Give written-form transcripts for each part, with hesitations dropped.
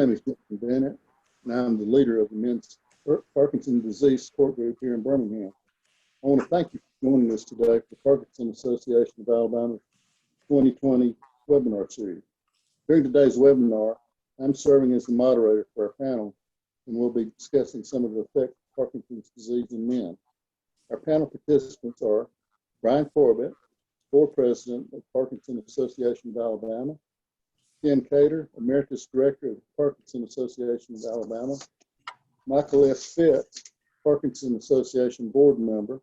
name is Bennett, and I'm the leader of the Men's Parkinson's Disease Support Group here in Birmingham. I want to thank you for joining us today for Parkinson Association of Alabama's 2020 webinar series. During today's webinar, I'm serving as the moderator for our panel, and we'll be discussing some of the effects of Parkinson's disease in men. Our panel participants are Brian Corbett, Board President of Parkinson Association of Alabama, Ken Cater, Emeritus Director of the Parkinson Association of Alabama, Michael S. Fitz, Parkinson Association Board Member,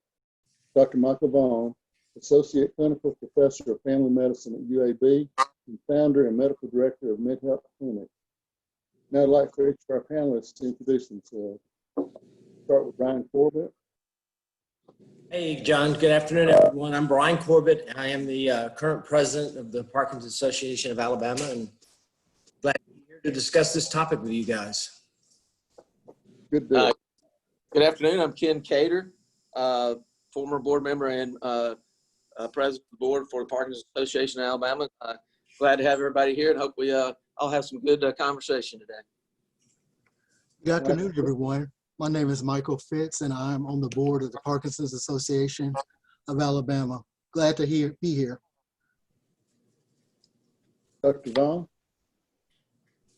Dr. Michael Vaughn, Associate Clinical Professor of Family Medicine at UAB, and founder and medical director of MedHealth Clinic. Now I'd like for each of our panelists to introduce themselves. Start with Brian Corbett. Hey, John. Good afternoon, everyone. I'm Brian Corbett, and I am the current president of the Parkinson Association of Alabama, and glad to be here to discuss this topic with you guys. Good day. Good afternoon. I'm Ken Cater, former board member and president of the board for the Parkinson Association of Alabama. Glad to have everybody here, and hope we all have some good conversation today. Good afternoon, everyone. My name is Michael Fitz, and I'm on the board of the Parkinson's Association of Alabama. Glad to be here. Dr. Vaughn.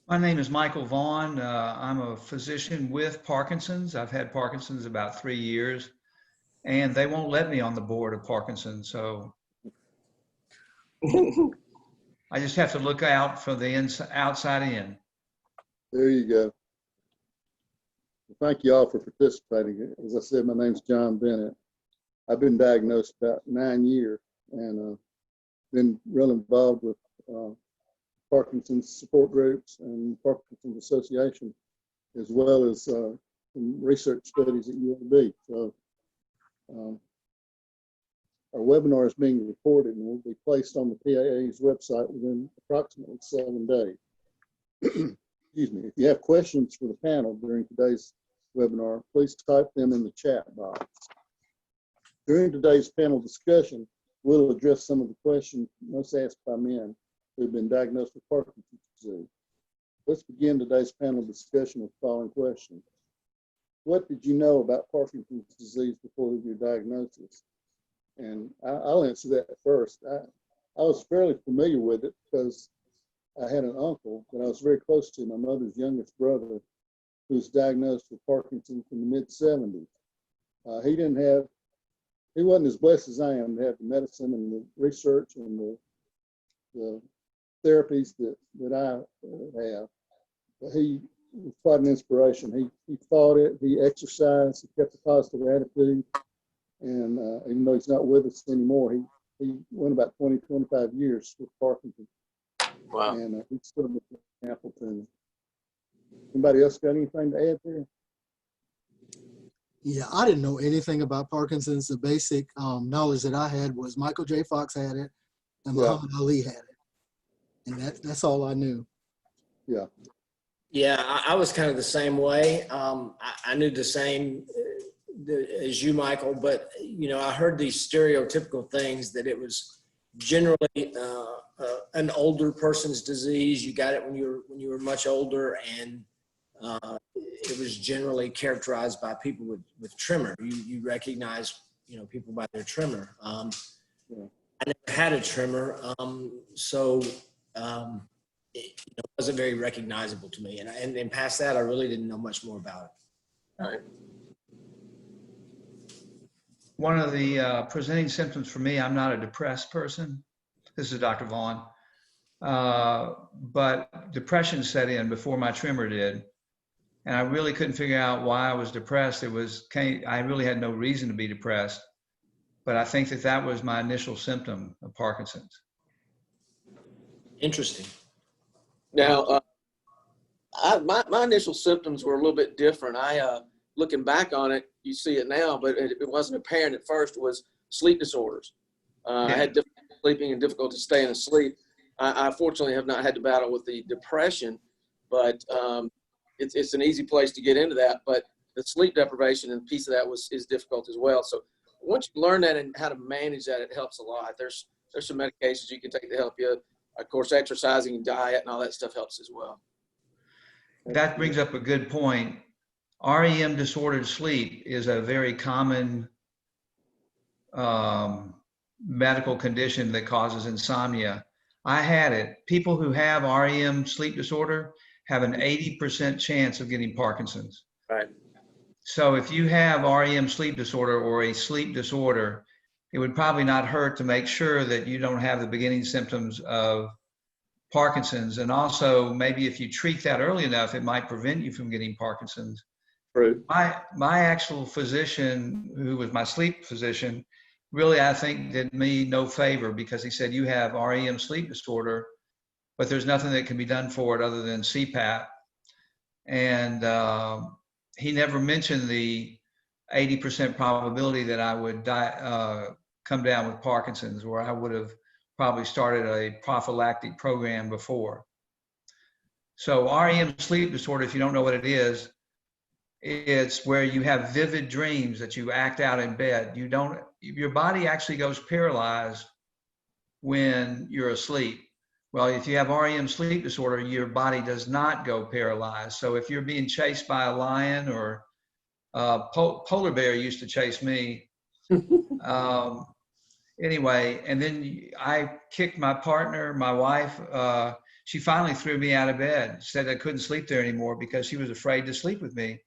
My name is Michael Vaughn. I'm a physician with Parkinson's. I've had Parkinson's about 3 years, and they won't let me on the board of Parkinson's, so I just have to look out for the outside in. There you go. Well, thank you all for participating. As I said, my name's John Bennett. I've been diagnosed about 9 years and been real involved with Parkinson's support groups and Parkinson's Association, as well as some research studies at UAB. So our webinar is being recorded and will be placed on the PAA's website within approximately 7 days. Excuse me. If you have questions for the panel during today's webinar, please type them in the chat box. During today's panel discussion, we'll address some of the questions most asked by men who have been diagnosed with Parkinson's disease. Let's begin today's panel discussion with the following questions. What did you know about Parkinson's disease before your diagnosis? And I'll answer that first. I was fairly familiar with it because I had an uncle that I was very close to, my mother's youngest brother, who was diagnosed with Parkinson's in the mid-70s. He wasn't as blessed as I am to have the medicine and the research and the therapies that I have. But he was quite an inspiration. He fought it, he exercised, he kept a positive attitude. And even though he's not with us anymore, he went about 20, 25 years with Parkinson's. Wow. And he's still an example to me. Anybody else got anything to add there? Yeah, I didn't know anything about Parkinson's. The basic knowledge that I had was Michael J. Fox had it and Muhammad Ali had it. And that's all I knew. Yeah. Yeah, I was kind of the same way. I knew the same as you, Michael, but I heard these stereotypical things that it was generally an older person's disease. You got it when you were much older, and it was generally characterized by people with tremor. You recognize people by their tremor. I never had a tremor, so it wasn't very recognizable to me. And past that, I really didn't know much more about it. All right. One of the presenting symptoms for me, I'm not a depressed person. This is Dr. Vaughn. But depression set in before my tremor did. And I really couldn't figure out why I was depressed. I really had no reason to be depressed. But I think that was my initial symptom of Parkinson's. Interesting. Now, my initial symptoms were a little bit different. Looking back on it, you see it now, but it wasn't apparent at first, was sleep disorders. I had difficulty sleeping and difficulty staying asleep. I fortunately have not had to battle with the depression, but it's an easy place to get into that. But the sleep deprivation and piece of that is difficult as well. So once you learn that and how to manage that, it helps a lot. There's some medications you can take to help you. Of course, exercising and diet and all that stuff helps as well. that brings up a good point. REM disordered sleep is a very common medical condition that causes insomnia. I had it. People who have REM sleep disorder have an 80% chance of getting Parkinson's. Right. So if you have REM sleep disorder or a sleep disorder, it would probably not hurt to make sure that you don't have the beginning symptoms of Parkinson's. And also, maybe if you treat that early enough, it might prevent you from getting Parkinson's. True. My actual physician, who was my sleep physician, really, I think, did me no favor, because he said, you have REM sleep disorder, but there's nothing that can be done for it other than CPAP. And he never mentioned the 80% probability that I would come down with Parkinson's, where I would have probably started a prophylactic program before. So REM sleep disorder, if you don't know what it is, it's where you have vivid dreams that you act out in bed. Your body actually goes paralyzed when you're asleep. Well, if you have REM sleep disorder, your body does not go paralyzed. So if you're being chased by a lion, or polar bear used to chase me. Anyway, and then I kicked my partner, my wife. She finally threw me out of bed, said I couldn't sleep there anymore because she was afraid to sleep with me,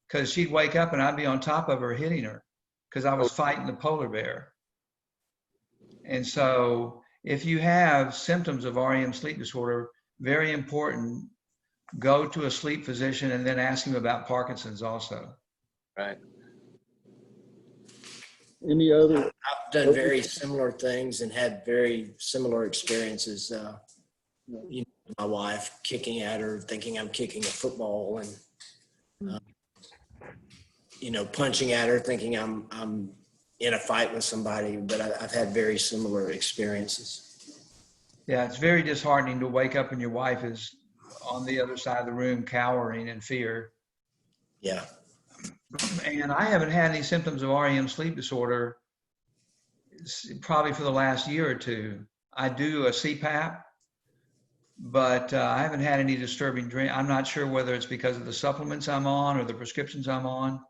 because she'd wake up and I'd be on top of her hitting her because I was fighting the polar bear. And so if you have symptoms of REM sleep disorder, very important, go to a sleep physician and then ask him about Parkinson's also. Right. Any other? I've done very similar things and had very similar experiences. You know, my wife kicking at her, thinking I'm kicking a football, and you know, punching at her, thinking I'm in a fight with somebody. But I've had very similar experiences. Yeah, it's very disheartening to wake up and your wife is on the other side of the room, cowering in fear. Yeah. And I haven't had any symptoms of REM sleep disorder probably for the last year or two. I do a CPAP, but I haven't had any disturbing dreams. I'm not sure whether it's because of the supplements I'm on or the prescriptions I'm on,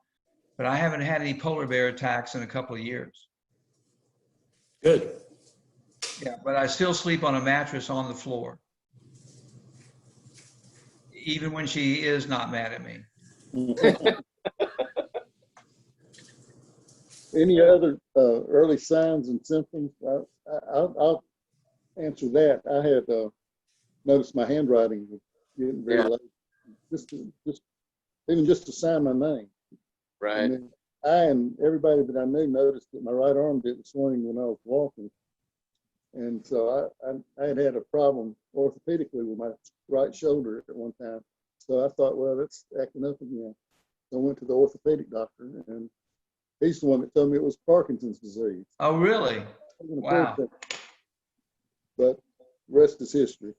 but I haven't had any polar bear attacks in a couple of years. Good. Yeah, but I still sleep on a mattress on the floor, even when she is not mad at me. Any other early signs and symptoms? I'll answer that. I had noticed my handwriting was getting very late. Just even just to sign my name. Right. And then I and everybody that I knew noticed that my right arm didn't swing when I was walking. And so I had a problem orthopedically with my right shoulder at one time. So I thought, well, that's acting up again. So I went to the orthopedic doctor, and he's the one that told me it was Parkinson's disease. Oh, really? Wow. But rest is history.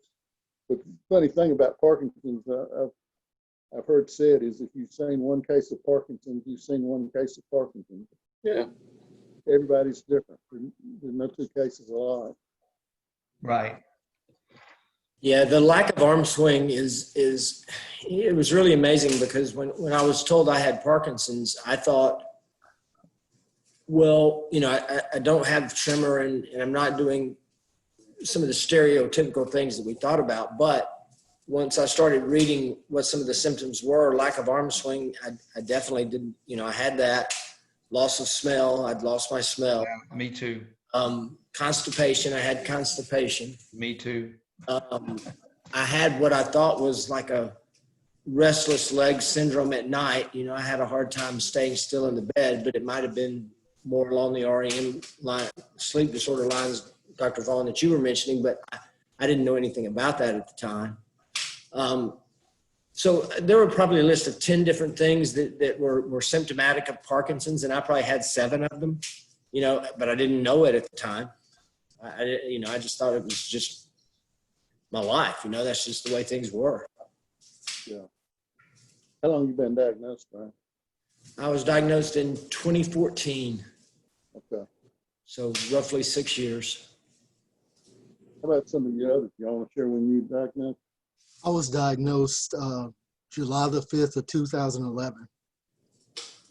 But the funny thing about Parkinson's, I've heard said, is if you've seen one case of Parkinson's, you've seen one case of Parkinson's. Yeah. Everybody's different. There's no two cases alike. Right. Yeah, the lack of arm swing is it was really amazing, because when I was told I had Parkinson's, I thought, well, you know, I don't have tremor, and I'm not doing some of the stereotypical things that we thought about. But once I started reading what some of the symptoms were, lack of arm swing, I definitely didn't, you know, I had that. Loss of smell, I'd lost my smell. Yeah, me too. Constipation, I had constipation. Me too. I had what I thought was like a restless leg syndrome at night. You know, I had a hard time staying still in the bed, but it might have been more along the REM line, sleep disorder lines, Dr. Vaughn, that you were mentioning, but I didn't know anything about that at the time. So there were probably a list of 10 different things that were symptomatic of Parkinson's, and I probably had 7 of them, you know, but I didn't know it at the time. I just thought it was just my life, you know, that's just the way things were. Yeah. How long you been diagnosed, Brian? I was diagnosed in 2014. Okay. So roughly 6 years. How about some of you others? You want to share when you diagnosed? I was diagnosed July the 5th of 2011,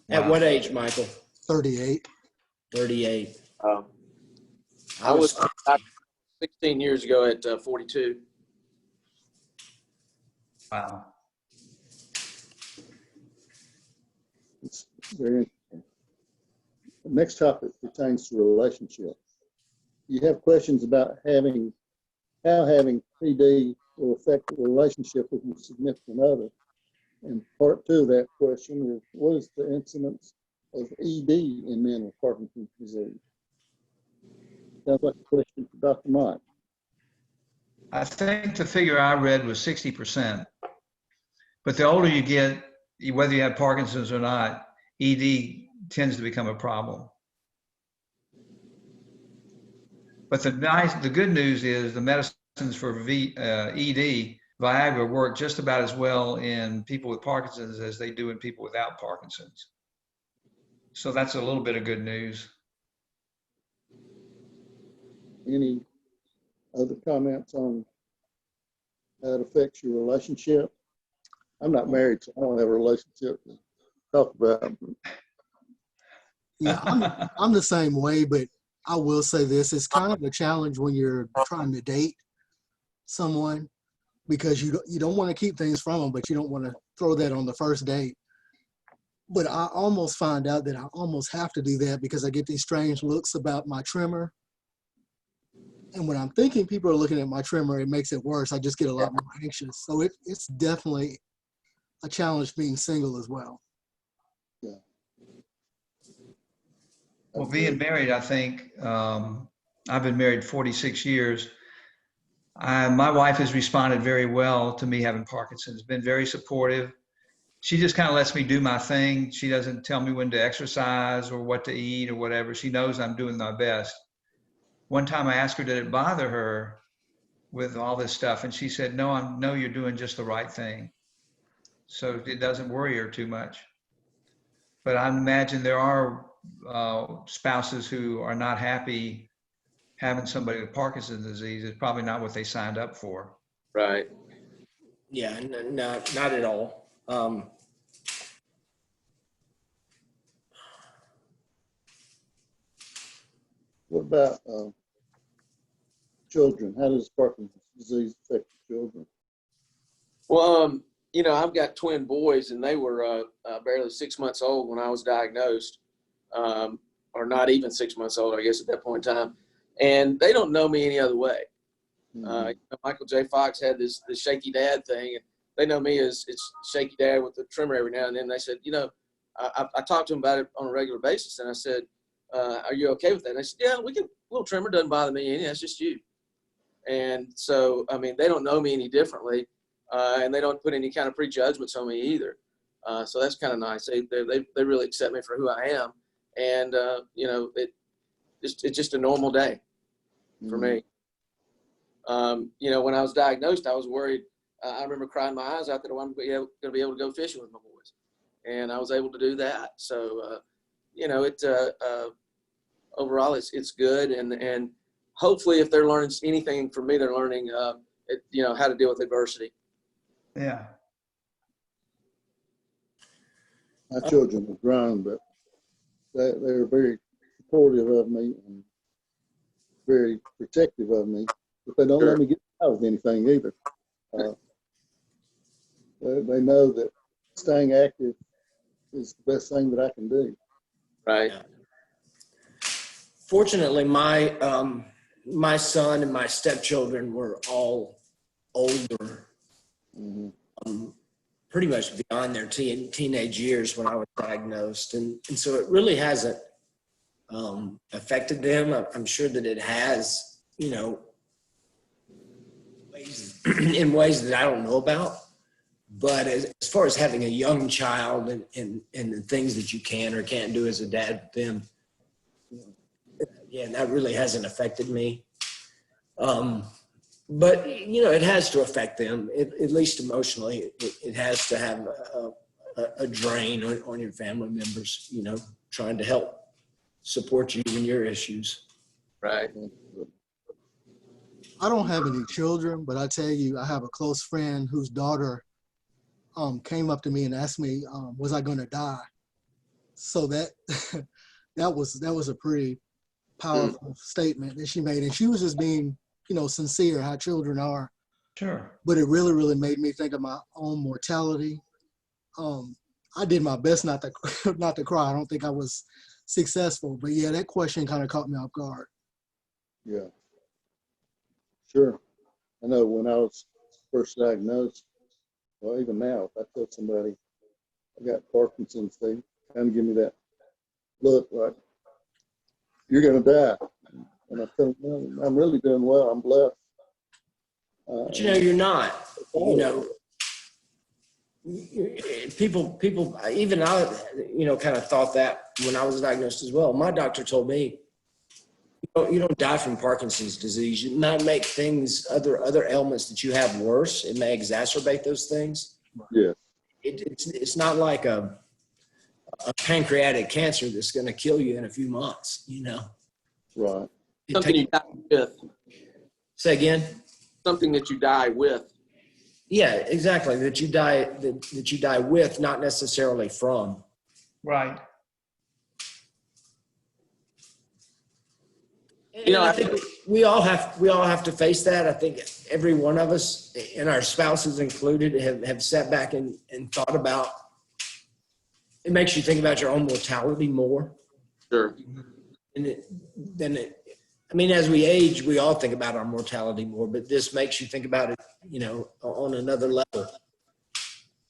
At Wow. what age, Michael? 38. 38. I was 16 years ago at 42. Wow. It's very interesting. The next topic pertains to relationships. You have questions about how having PD will affect the relationship with your significant other. And part two of that question is, what is the incidence of ED in men with Parkinson's disease? Sounds like a question for Dr. Mike. I think the figure I read was 60%. But the older you get, whether you have Parkinson's or not, ED tends to become a problem. But the good news is the medicines for ED, Viagra, work just about as well in people with Parkinson's as they do in people without Parkinson's. So that's a little bit of good news. Any other comments on how it affects your relationship? I'm not married, so I don't have a relationship to talk about. Yeah, I'm the same way, but I will say this, it's kind of a challenge when you're trying to date someone, because you don't want to keep things from them, but you don't want to throw that on the first date. But I almost find out that I almost have to do that because I get these strange looks about my trimmer. And when I'm thinking people are looking at my trimmer, it makes it worse. I just get a lot more anxious. So it's definitely a challenge being single as well. Yeah. Well, being married, I think, I've been married 46 years. My wife has responded very well to me having Parkinson's, been very supportive. She just kind of lets me do my thing. She doesn't tell me when to exercise or what to eat or whatever. She knows I'm doing my best. One time I asked her, did it bother her with all this stuff? And she said, no, you're doing just the right thing. So it doesn't worry her too much. But I imagine there are spouses who are not happy having somebody with Parkinson's disease. It's probably not what they signed up for. Right. Yeah, no, not at all. What about children? How does Parkinson's disease affect children? Well, I've got twin boys, and they were barely 6 months old when I was diagnosed, or not even 6 months old, I guess, at that point in time. And they don't know me any other way. Michael J. Fox had this shaky dad thing, and they know me as it's shaky dad with the trimmer every now and then. They said, I talked to them about it on a regular basis, and I said, are you okay with that? And they said, yeah, little trimmer doesn't bother me any, that's just you. And so, I mean, they don't know me any differently, and they don't put any kind of prejudgments on me either. So that's kind of nice. They really accept me for who I am. And, it's just a normal day for me. When I was diagnosed, I was worried. I remember crying my eyes out that I wasn't going to be able to go fishing with my boys. And I was able to do that. So, overall, it's good. And hopefully if they're learning anything from me, they're learning, how to deal with adversity. Yeah. My children are grown, but they're very supportive of me and very protective of me. But they don't let me get out with anything either. They know that staying active is the best thing that I can do. Right. Yeah. Fortunately, my son and my stepchildren were all older, pretty much beyond their teenage years when I was diagnosed, and so it really hasn't affected them. I'm sure that it has, in ways that I don't know about. But as far as having a young child and the things that you can or can't do as a dad with them, yeah, that really hasn't affected me. But, it has to affect them, at least emotionally. It has to have a drain on your family members, trying to help support you in your issues. Right. I don't have any children, but I tell you, I have a close friend whose daughter came up to me and asked me, was I going to die? So that that was a pretty powerful statement that she made, and she was just being, sincere, how children are. Sure. But it really, really made me think of my own mortality. I did my best not to not to cry. I don't think I was successful, but yeah, that question kind of caught me off guard. Yeah. Sure. I know when I was first diagnosed, well, even now, if I tell somebody I got Parkinson's, they kind of give me that look like, you're going to die. And I tell them, no, I'm really doing well. I'm blessed. But you're not. People, even I, kind of thought that when I was diagnosed as well. My doctor told me, you don't die from Parkinson's disease. It might make things, other ailments that you have worse. It may exacerbate those things. Yeah. It's not like a pancreatic cancer that's going to kill you in a few months, Right. Something you die with. Say again? Something that you die with. Yeah, exactly. That you die with, not necessarily from. Right. And I think we all have to face that. I think every one of us, and our spouses included, have sat back and thought about. It makes you think about your own mortality more. Sure. As we age, we all think about our mortality more, but this makes you think about it, on another level.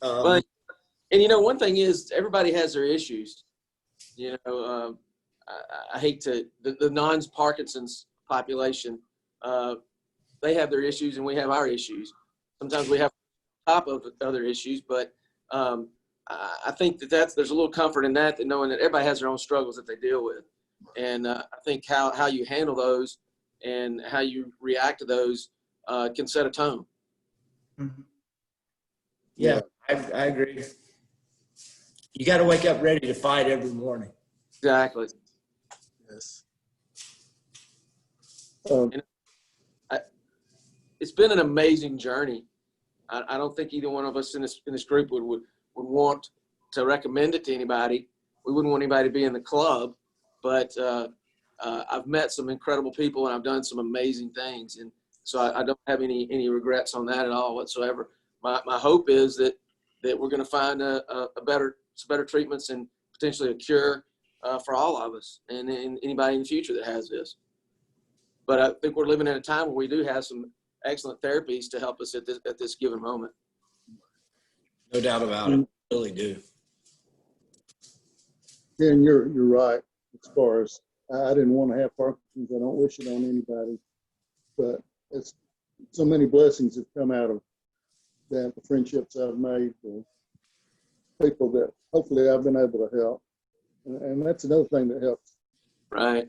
Well, and one thing is, everybody has their issues. I hate to, the non-Parkinson's population, they have their issues and we have our issues. Sometimes we have top of other issues, but I think there's a little comfort in that knowing that everybody has their own struggles that they deal with. And I think how you handle those and how you react to those can set a tone. Mhm. Yeah, I agree. You got to wake up ready to fight every morning. Exactly. Yes. It's been an amazing journey. I don't think either one of us in this group would want to recommend it to anybody. We wouldn't want anybody to be in the club, but I've met some incredible people and I've done some amazing things, and so I don't have any regrets on that at all whatsoever. My hope is that we're going to find some better treatments and potentially a cure for all of us and anybody in the future that has this. But I think we're living in a time where we do have some excellent therapies to help us at this given moment. No doubt about it. I really do. Yeah, and you're right. As far as I didn't want to have Parkinson's, I don't wish it on anybody, but it's so many blessings have come out of that. The friendships I've made, the people that hopefully I've been able to help, and that's another thing that helps. Right.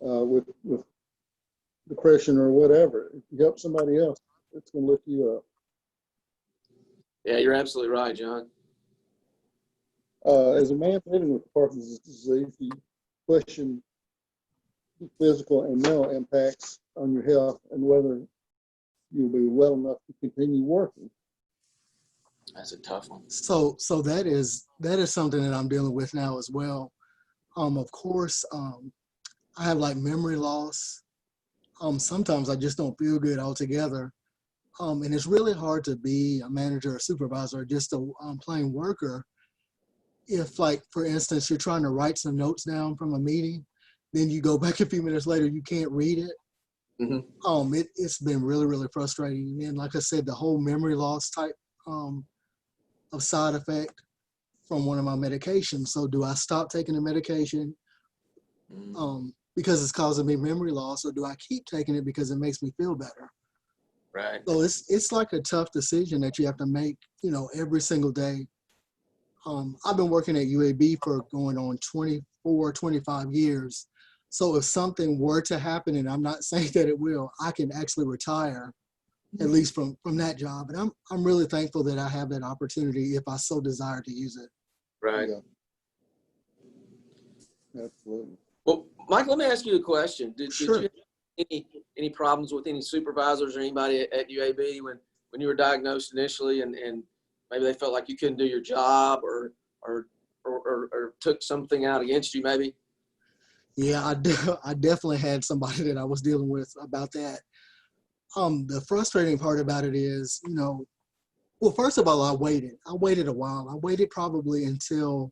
With depression or whatever, if you help somebody else, it's going to lift you up. Yeah, you're absolutely right, John. As a man living with Parkinson's disease, you question the physical and mental impacts on your health and whether you'll be well enough to continue working. That's a tough one. So that is something that I'm dealing with now as well. Of course, I have like memory loss. Sometimes I just don't feel good altogether. And it's really hard to be a manager or supervisor or just a plain worker. If, like, for instance, you're trying to write some notes down from a meeting, then you go back a few minutes later, you can't read it. Mm-hmm. It's been really, really frustrating. And like I said, the whole memory loss type of side effect from one of my medications. So do I stop taking the medication because it's causing me memory loss, or do I keep taking it because it makes me feel better? Right. So it's like a tough decision that you have to make, every single day. I've been working at UAB for going on 24, 25 years. So if something were to happen, and I'm not saying that it will, I can actually retire, at least from that job. And I'm really thankful that I have that opportunity if I so desire to use it. Right. Yeah. Absolutely. Well, Mike, let me ask you a question. Did Sure. you have any problems with any supervisors or anybody at UAB when you were diagnosed initially, and maybe they felt like you couldn't do your job or took something out against you maybe? Yeah, I definitely had somebody that I was dealing with about that. The frustrating part about it is, well, first of all, I waited a while. I waited probably until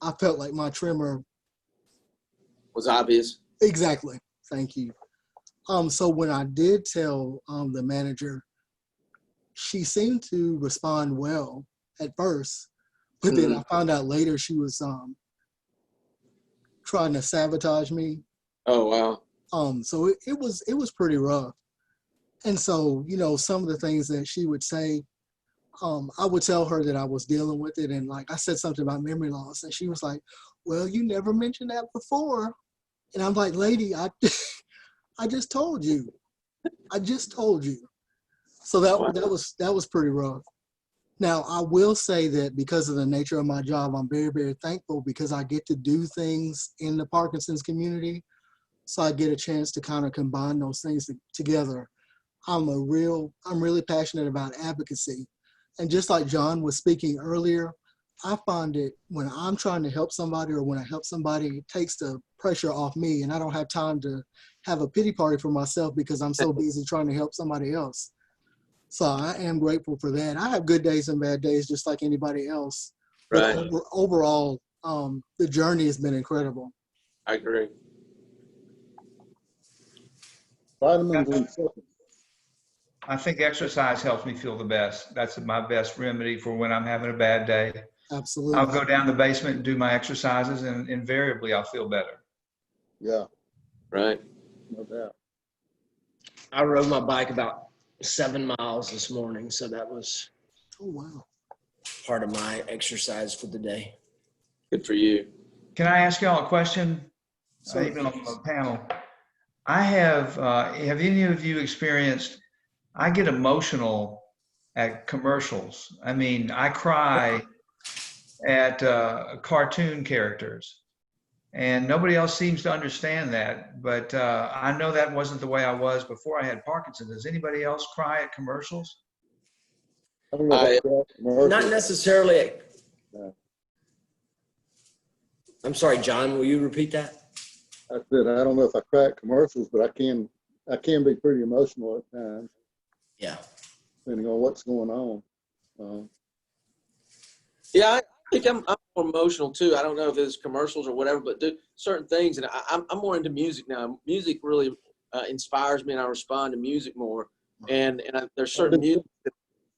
I felt like my tremor Was obvious. exactly. Thank you. So when I did tell the manager, she seemed to respond well at first, but then I found out later she was trying to sabotage me. Oh, wow. So it was pretty rough. And so, some of the things that she would say, I would tell her that I was dealing with it. And like I said something about memory loss, and she was like, well, you never mentioned that before. And I'm like, lady, I just told you. I just told you. So that was pretty rough. Now, I will say that because of the nature of my job, I'm very, very thankful because I get to do things in the Parkinson's community. So I get a chance to kind of combine those things together. I'm really passionate about advocacy. And just like John was speaking earlier, I find it when I'm trying to help somebody or when I help somebody, it takes the pressure off me and I don't have time to have a pity party for myself because I'm so busy trying to help somebody else. So I am grateful for that. I have good days and bad days just like anybody else. But Right. overall, the journey has been incredible. I agree. Vitamins and supplements. I think exercise helps me feel the best. That's my best remedy for when I'm having a bad day. Absolutely. I'll go down the basement and do my exercises, and invariably I'll feel better. Yeah, Right. no doubt. I rode my bike about 7 miles this morning, so that was Oh, wow. part of my exercise for the day. Good for you. Can I ask y'all a question? Sure. Even on the panel. I have any of you experienced, I get emotional at commercials. I mean, I cry at cartoon characters. And nobody else seems to understand that. But I know that wasn't the way I was before I had Parkinson's. Does anybody else cry at commercials? I don't know about commercials. Not necessarily. No. I'm sorry, John, will you repeat that? I said, I don't know if I cry at commercials, but I can be pretty emotional at times, Yeah. depending on what's going on. Yeah, I think I'm more emotional too. I don't know if it's commercials or whatever, but do certain things. And I'm more into music now. Music really inspires me, and I respond to music more. And there's certain music that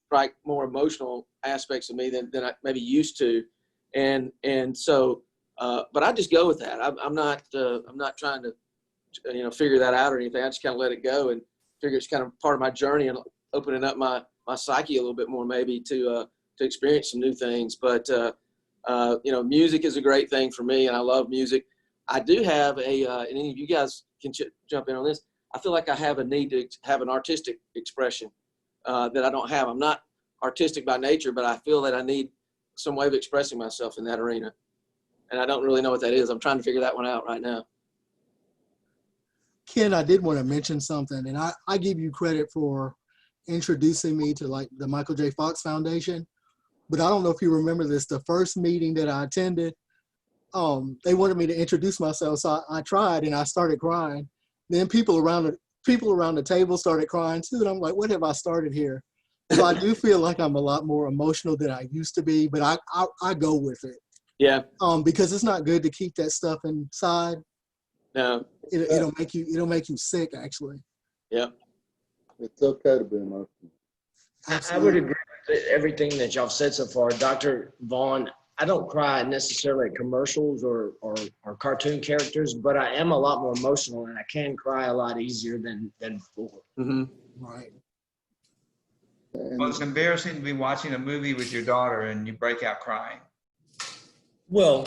strike more emotional aspects of me than I maybe used to. And so, but I just go with that. I'm not trying to figure that out or anything. I just kind of let it go and figure it's kind of part of my journey and opening up my psyche a little bit more maybe to experience some new things. But music is a great thing for me, and I love music. I do have and any of you guys can jump in on this. I feel like I have a need to have an artistic expression that I don't have. I'm not artistic by nature, but I feel that I need some way of expressing myself in that arena. And I don't really know what that is. I'm trying to figure that one out right now. Ken, I did want to mention something, and I give you credit for introducing me to like the Michael J. Fox Foundation. But I don't know if you remember this, the first meeting that I attended, they wanted me to introduce myself. So I tried and I started crying. Then people around the table started crying too. And I'm like, what have I started here? So I do feel like I'm a lot more emotional than I used to be, but I go with it. Yeah. Because it's not good to keep that stuff inside. No. It'll make you sick actually. Yeah. It's okay to be emotional. I would agree with everything that y'all said so far. Dr. Vaughn, I don't cry necessarily at commercials or cartoon characters, but I am a lot more emotional and I can cry a lot easier than before. Mm-hmm. Right. Well, it's embarrassing to be watching a movie with your daughter and you break out crying. Well,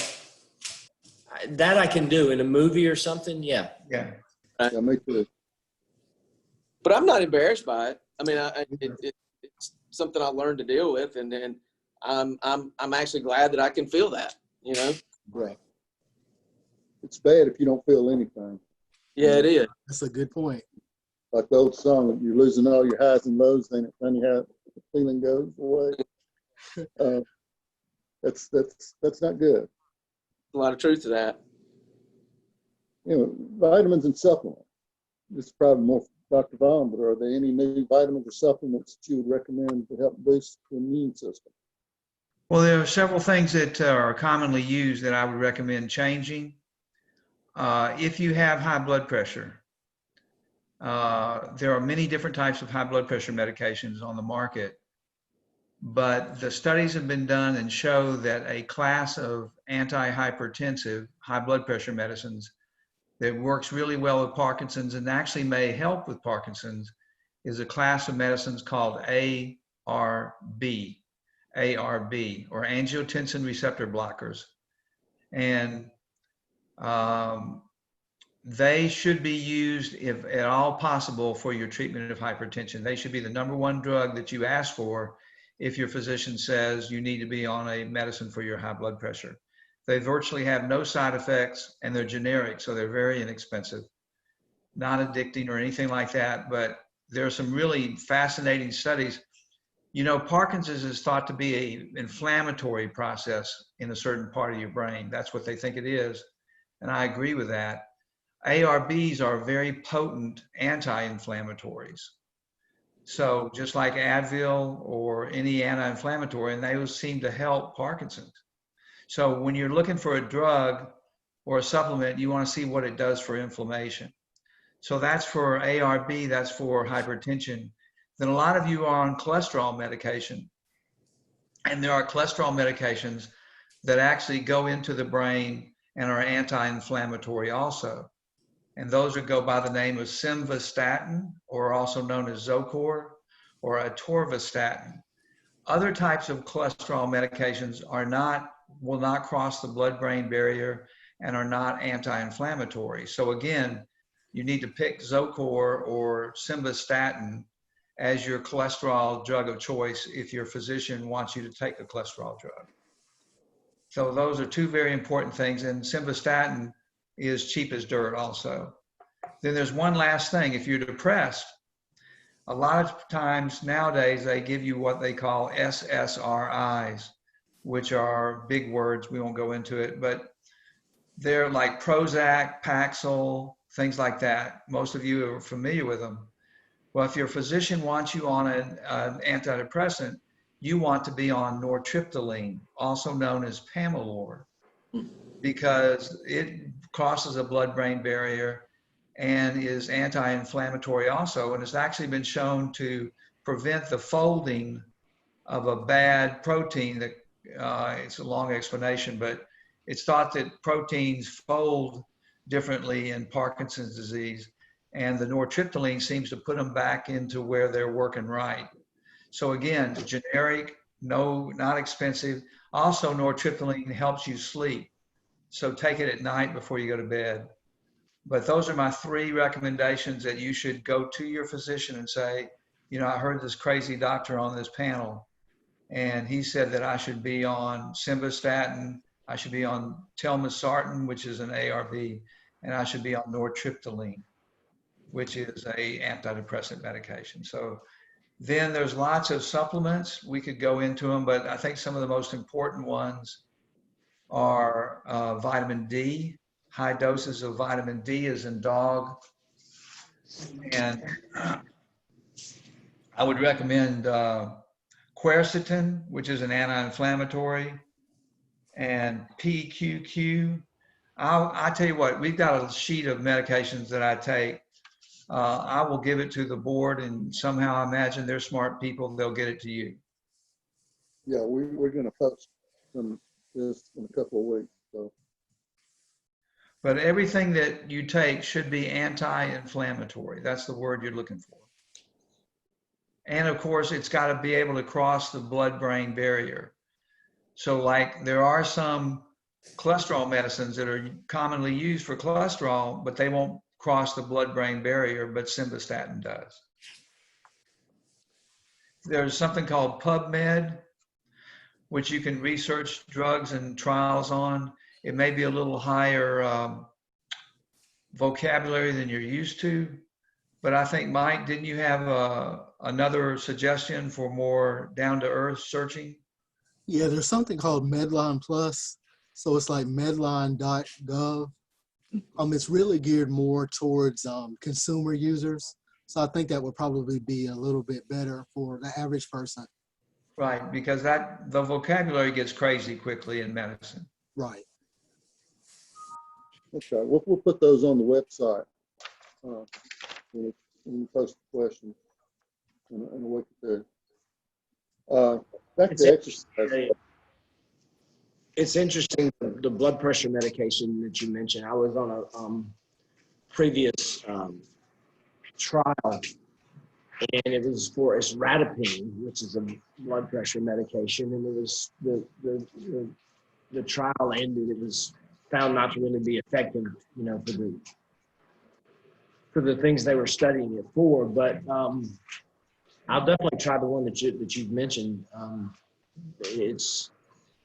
that I can do in a movie or something. Yeah. Yeah. Yeah, me too. But I'm not embarrassed by it. I mean, it's something I learned to deal with, and I'm actually glad that I can feel that. Right. It's bad if you don't feel anything. Yeah, it is. That's a good point. Like the old song, you're losing all your highs and lows, then it's funny how the feeling goes away. uh, that's not good. A lot of truth to that. You know, vitamins and supplements. This is probably more for Dr. Vaughn, but are there any new vitamins or supplements that you would recommend to help boost the immune system? Well, there are several things that are commonly used that I would recommend changing. If you have high blood pressure, there are many different types of high blood pressure medications on the market, but the studies have been done and show that a class of antihypertensive high blood pressure medicines that works really well with Parkinson's and actually may help with Parkinson's is a class of medicines called ARB, or angiotensin receptor blockers. And they should be used, if at all possible, for your treatment of hypertension. They should be the #1 drug that you ask for if your physician says you need to be on a medicine for your high blood pressure. They virtually have no side effects, and they're generic, so they're very inexpensive, not addicting or anything like that. But there are some really fascinating studies. You know, Parkinson's is thought to be an inflammatory process in a certain part of your brain. That's what they think it is, and I agree with that. ARBs are very potent anti-inflammatories. So just like Advil or any anti-inflammatory, and they seem to help Parkinson's. So when you're looking for a drug or a supplement, you want to see what it does for inflammation. So that's for ARB, that's for hypertension. Then a lot of you are on cholesterol medication. And there are cholesterol medications that actually go into the brain and are anti-inflammatory also. And those would go by the name of simvastatin, or also known as Zocor, or atorvastatin. Other types of cholesterol medications will not cross the blood-brain barrier and are not anti-inflammatory. So again, you need to pick Zocor or simvastatin as your cholesterol drug of choice if your physician wants you to take a cholesterol drug. So those are two very important things, and simvastatin is cheap as dirt also. Then there's one last thing. If you're depressed, a lot of times nowadays they give you what they call SSRIs, which are big words. We won't go into it, but they're like Prozac, Paxil, things like that. Most of you are familiar with them. Well, if your physician wants you on an antidepressant, you want to be on nortriptyline, also known as Pamelor, because it crosses a blood-brain barrier and is anti-inflammatory also. And it's actually been shown to prevent the folding of a bad protein that, it's a long explanation, but it's thought that proteins fold differently in Parkinson's disease, and the nortriptyline seems to put them back into where they're working right. So again, generic, not expensive. Also, nortriptyline helps you sleep. So take it at night before you go to bed. But those are my 3 recommendations that you should go to your physician and say, you know, I heard this crazy doctor on this panel, and he said that I should be on simvastatin, I should be on telmisartan, which is an ARB, and I should be on nortriptyline, which is a antidepressant medication. So then there's lots of supplements. We could go into them, but I think some of the most important ones are vitamin D. High doses of vitamin D is in dog. And I would recommend quercetin, which is an anti-inflammatory, and PQQ. I tell you what, we've got a sheet of medications that I take. I will give it to the board, and somehow I imagine they're smart people, they'll get it to you. Yeah, we're going to post this in a couple of weeks. So. But everything that you take should be anti-inflammatory. That's the word you're looking for. And of course, it's got to be able to cross the blood-brain barrier. So like there are some cholesterol medicines that are commonly used for cholesterol, but they won't cross the blood-brain barrier, but simvastatin does. There's something called PubMed, which you can research drugs and trials on. It may be a little higher vocabulary than you're used to, but I think, Mike, didn't you have another suggestion for more down-to-earth searching? Yeah, there's something called Medline Plus. So it's like medline.gov. It's really geared more towards consumer users. So I think that would probably be a little bit better for the average person. Right, because the vocabulary gets crazy quickly in medicine. Right. Okay, we'll put those on the website when we post the questions in a week or two. Back to exercise. It's interesting, the blood pressure medication that you mentioned. I was on a previous trial, and it was for isradipine, which is a blood pressure medication, and it was the trial ended. It was found not to really be effective, you know, for the things they were studying it for. But I'll definitely try the one that you've mentioned. It's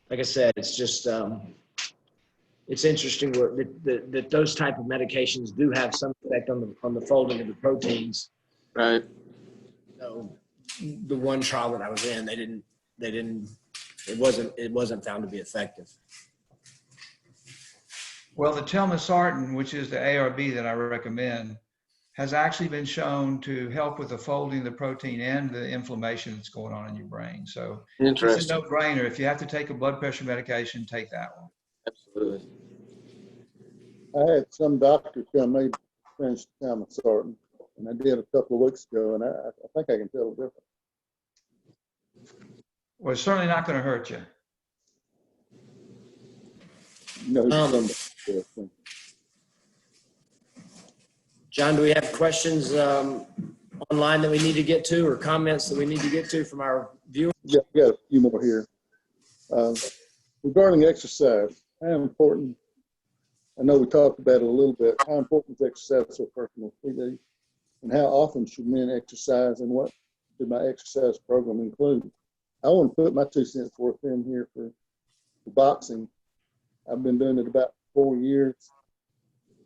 like I said, it's just it's interesting that those type of medications do have some effect on the folding of the proteins. Right. So the one trial that I was in, it wasn't found to be effective. Well, the telmisartan, which is the ARB that I recommend, has actually been shown to help with the folding of the protein and the inflammation that's going on in your brain. So it's a no-brainer. If you have to take a blood pressure medication, take that one. Absolutely. I had some doctor tell me to finish the telmisartan, and I did a couple of weeks ago, and I think I can tell the difference. Well, it's certainly not going to hurt you. You know, John, do we have questions online that we need to get to, or comments that we need to get to from our viewers? Yeah, we got a few more here. Regarding exercise, how important, I know we talked about it a little bit, how important is exercise for a person with PD? And how often should men exercise, and what should my exercise program include? I want to put my 2 cents worth in here for boxing. I've been doing it about 4 years,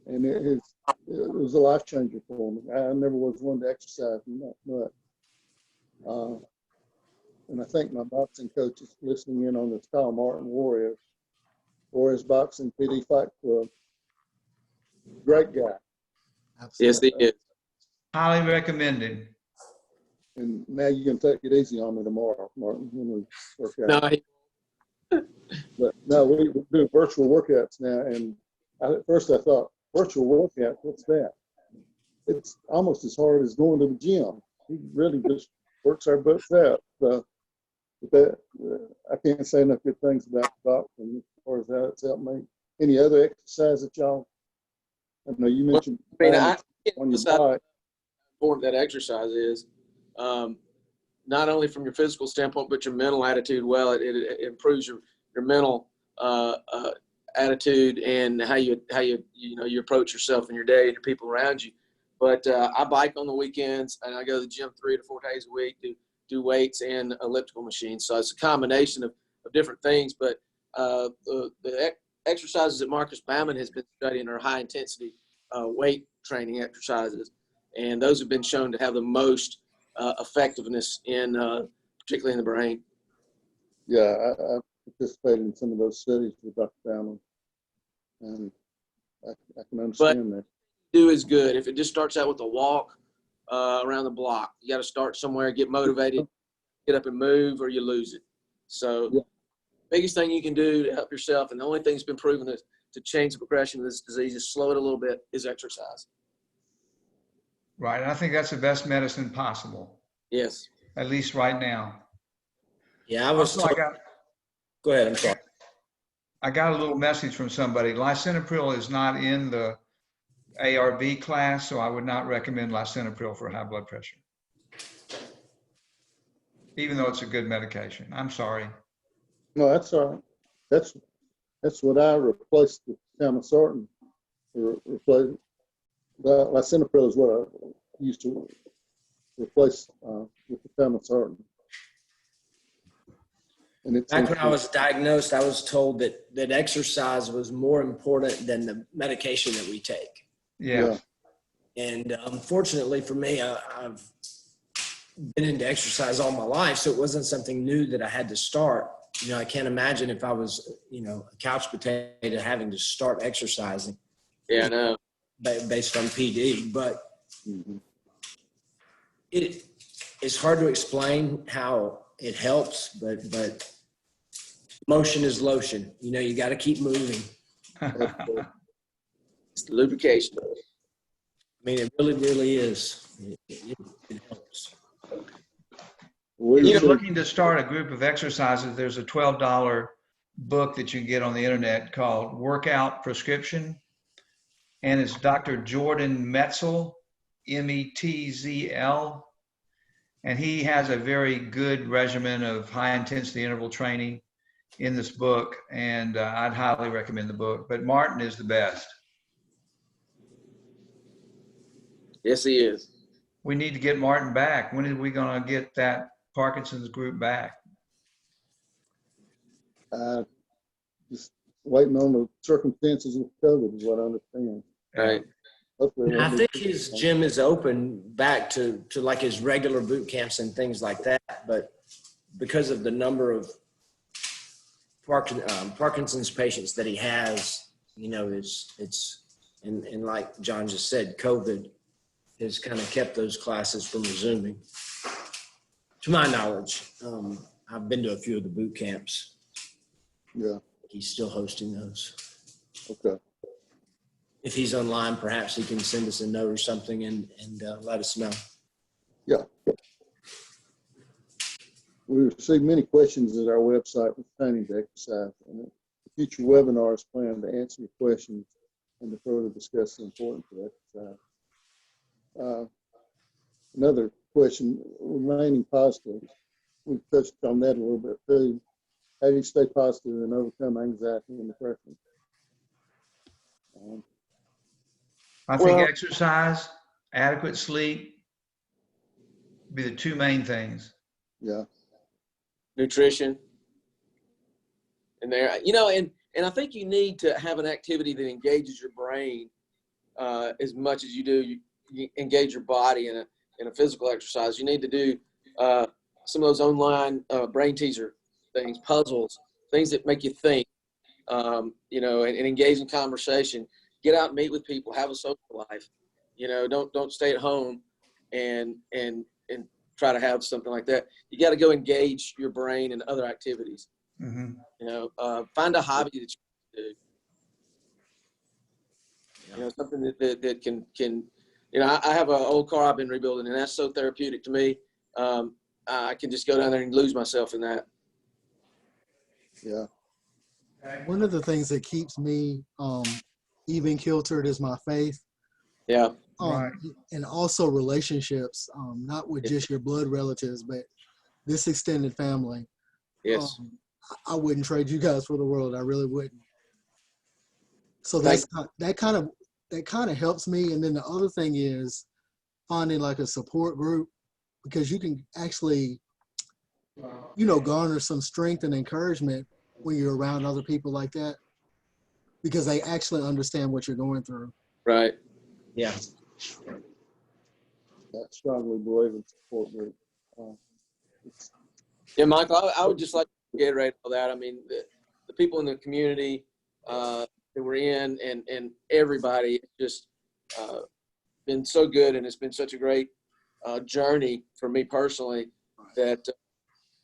and it was a life changer for me. I never was one to exercise much. And I think my boxing coach is listening in on this call, Martin Warriors Boxing PD Fight Club. Great guy. Absolutely. Yes, he is. Highly recommended. And now you can take it easy on me tomorrow, Martin, when we work out. No, But no, we do virtual workouts now. And at first I thought, virtual workout, what's that? It's almost as hard as going to the gym. He really just works our butts out. So, but I can't say enough good things about boxing as far as how it's helped me. Any other exercise that y'all? I know you mentioned I on your emphasize bike. how important that exercise is. Not only from your physical standpoint, but your mental attitude. Well, it improves your mental attitude and how you approach yourself in your day and your people around you. But I bike on the weekends, and I go to the gym 3 to 4 days a week, do weights and elliptical machines. So it's a combination of different things. But the exercises that Marcus Baumann has been studying are high intensity weight training exercises, and those have been shown to have the most effectiveness particularly in the brain. Yeah, I participated in some of those studies with Dr. Baumann, and I can understand that. Do is good. If it just starts out with a walk around the block, you got to start somewhere, get motivated, get up and move, or you lose it. So yeah. Biggest thing you can do to help yourself, and the only thing that's been proven to change the progression of this disease is slow it a little bit, is exercise. Right. And I think that's the best medicine possible, Yes. at least right now. Yeah, I was. Go ahead. I'm sorry. I got a little message from somebody. Lisinopril is not in the ARB class, so I would not recommend lisinopril for high blood pressure, even though it's a good medication. I'm sorry. No, that's all right. That's what I replaced with telmisartan. Replaced lisinopril is what I used to replace with the telmisartan. And it's back when I was diagnosed, I was told that exercise was more important than the medication that we take. Yeah. And unfortunately for me, I've been into exercise all my life, so it wasn't something new that I had to start. you know, I can't imagine if I was, you know, a couch potato having to start exercising. Yeah, I know. Based on PD, but Mhm. it's hard to explain how it helps, but motion is lotion. You know, you got to keep moving. It's the lubrication. I mean, it really, really is. It helps. We If you're should- looking to start a group of exercises, there's a $12 book that you can get on the internet called Workout Prescription. And it's Dr. Jordan Metzl, Metzl. And he has a very good regimen of high intensity interval training in this book. And I'd highly recommend the book. But Martin is the best. Yes, he is. We need to get Martin back. When are we going to get that Parkinson's group back? Just waiting on the circumstances of COVID is what I understand. Right. Hopefully it I won't think be- his gym is open back to like his regular boot camps and things like that. But because of the number of Parkinson's patients that he has, you know, it's and like John just said, COVID has kind of kept those classes from resuming. To my knowledge, I've been to a few of the boot camps. Yeah, He's still hosting those. okay. If he's online, perhaps he can send us a note or something and let us know. Yeah. We received many questions at our website pertaining to exercise. And future webinars plan to answer your questions and to further discuss the importance of exercise. Another question, remaining positive. We've touched on that a little bit too. How do you stay positive and overcome anxiety and depression? I think Well- exercise, adequate sleep be the two main things. Yeah, Nutrition. And there, you know, and I think you need to have an activity that engages your brain as much as you do you engage your body in a physical exercise. You need to do some of those online brain teaser things, puzzles, things that make you think, you know, and engage in conversation. Get out and meet with people, have a social life. You know, don't stay at home and try to have something like that. You got to go engage your brain in other activities. Mm-hmm. You know, find a hobby that you do. You know, something that can, you know, I have an old car I've been rebuilding, and that's so therapeutic to me. I can just go down there and lose myself in that. yeah, One of the things that keeps me even kiltered is my faith. Yeah. Right. And also relationships, not with just your blood relatives, but this extended family. Yes. I wouldn't trade you guys for the world. I really wouldn't. So that kind of helps me. And then the other thing is finding like a support group, because you can actually, you know, garner some strength and encouragement when you're around other people like that, because they actually understand what you're going through. Right. Yeah. I strongly believe in support group. Yeah, Michael, I would just like to reiterate all that. I mean, the people in the community that we're in and everybody just been so good, and it's been such a great journey for me personally that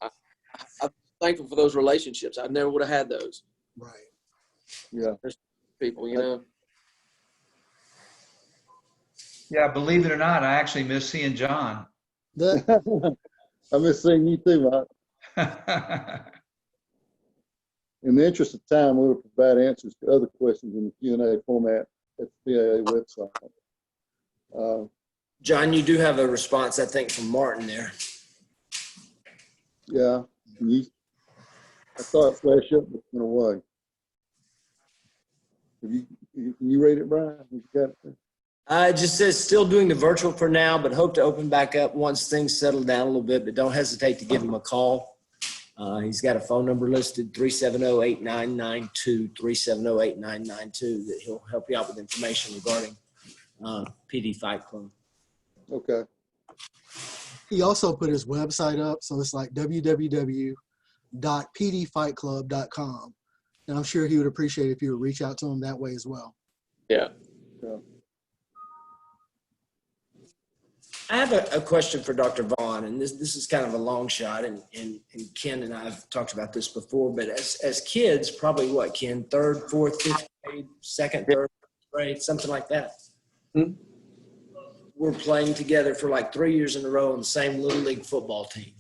I'm thankful for those relationships. I never would have had those Right. Yeah, people, you know. Yeah, believe it or not, I actually miss seeing John. I miss seeing you too, Mike. In the interest of time, we will provide answers to other questions in the Q&A format at the PAA website. John, you do have a response, I think, from Martin there. Yeah, I saw it flash up, but it went away. Can you read it, Brian? You got it there? It just says still doing the virtual for now, but hope to open back up once things settle down a little bit. But don't hesitate to give him a call. He's got a phone number listed, 370-8992, 370-8992, that he'll help you out with information regarding PD Fight Club. Okay. He also put his website up, so it's like www.paaboard, www.pdfightclub.com. And I'm sure he would appreciate if you would reach out to him that way as well. Yeah. I have a question for Dr. Vaughn, and this is kind of a long shot, and Ken and I have talked about this before, but as kids, probably what, Ken, third, fourth, fifth grade, second, third grade, something like that. Hmm. We're playing together for like 3 years in a row on the same Little League football team.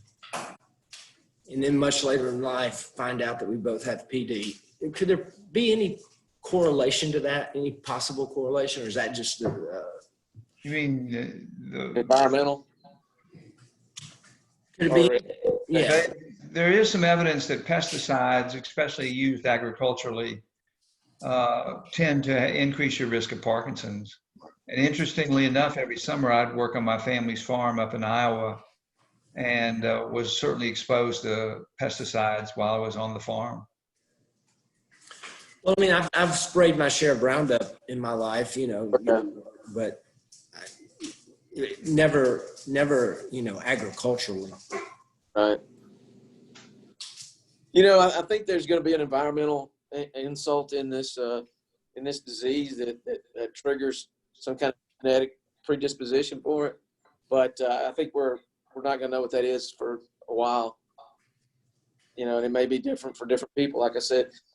And then much later in life, find out that we both have PD. Could there be any correlation to that, any possible correlation, or is that just You mean the Environmental. could it be? Yeah. there is some evidence that pesticides, especially used agriculturally, tend to increase your risk of Parkinson's. And interestingly enough, every summer I'd work on my family's farm up in Iowa, and was certainly exposed to pesticides while I was on the farm. Well, I mean, I've sprayed my share of Roundup in my life, but never, agriculturally. Right. I think there's going to be an environmental insult in this disease that triggers some kind of genetic predisposition for it. But I think we're not going to know what that is for a while. And it may be different for different people. Like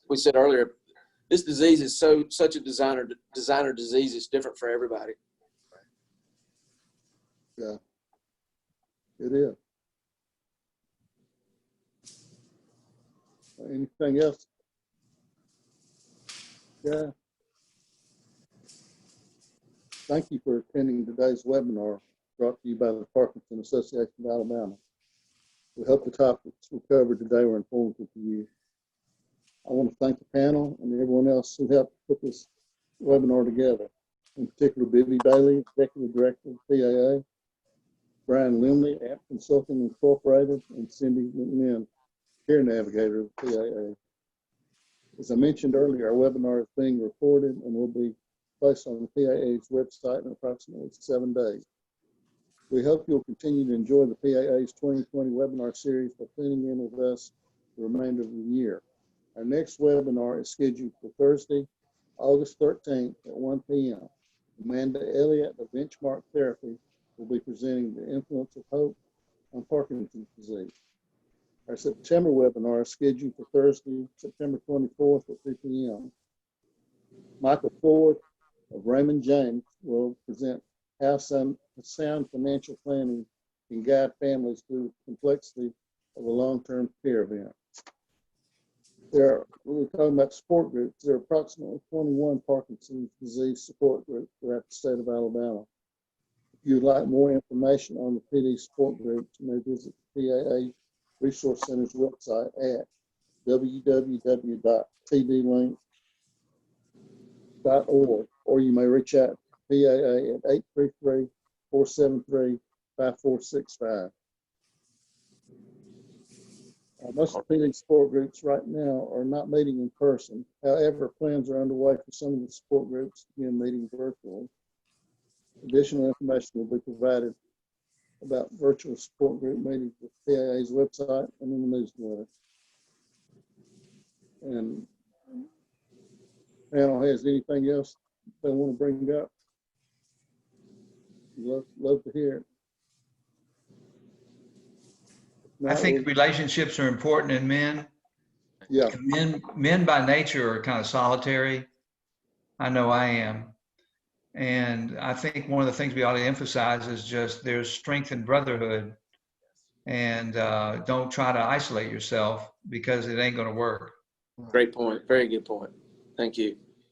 we said earlier, this disease is such a designer disease. It's different for everybody. Yeah, it is. Anything else? Yeah. Thank you for attending today's webinar brought to you by the Parkinson Association of Alabama. We hope the topics we covered today were informative to you. I want to thank the panel and everyone else who helped put this webinar together. In particular, Bibby Bailey, Executive Director of PAA, Brian Limley, App Consulting Incorporated, and Cindy McMinn, Care Navigator of PAA. As I mentioned earlier, our webinar is being recorded and will be placed on the PAA's website in approximately 7 days. We hope you'll continue to enjoy the PAA's 2020 webinar series by tuning in with us the remainder of the year. Our next webinar is scheduled for Thursday, August 13th at 1 p.m. Amanda Elliott of Benchmark Therapy will be presenting the influence of hope on Parkinson's disease. Our September webinar is scheduled for Thursday, September 24th at 2 p.m. Michael Ford of Raymond James will present how sound financial planning can guide families through the complexity of a long-term care event. We're talking about support groups. There are approximately 21 Parkinson's disease support groups throughout the state of Alabama. If you'd like more information on the PD support groups, you may visit the PAA Resource Center's website at www.tdlink.org, or you may reach out to PAA at 833-473-5465. Most of the PD support groups right now are not meeting in person. However, plans are underway for some of the support groups to begin meeting virtually. Additional information will be provided about virtual support group meetings with PAA's website and in the newsletter. And panel has anything else they want to bring up? Love to hear it. I think relationships are important in men. Yeah. Men by nature are kind of solitary. I know I am. And I think one of the things we ought to emphasize is just there's strength in brotherhood, and don't try to isolate yourself because it ain't going to work. Great point. Very good point. Thank you.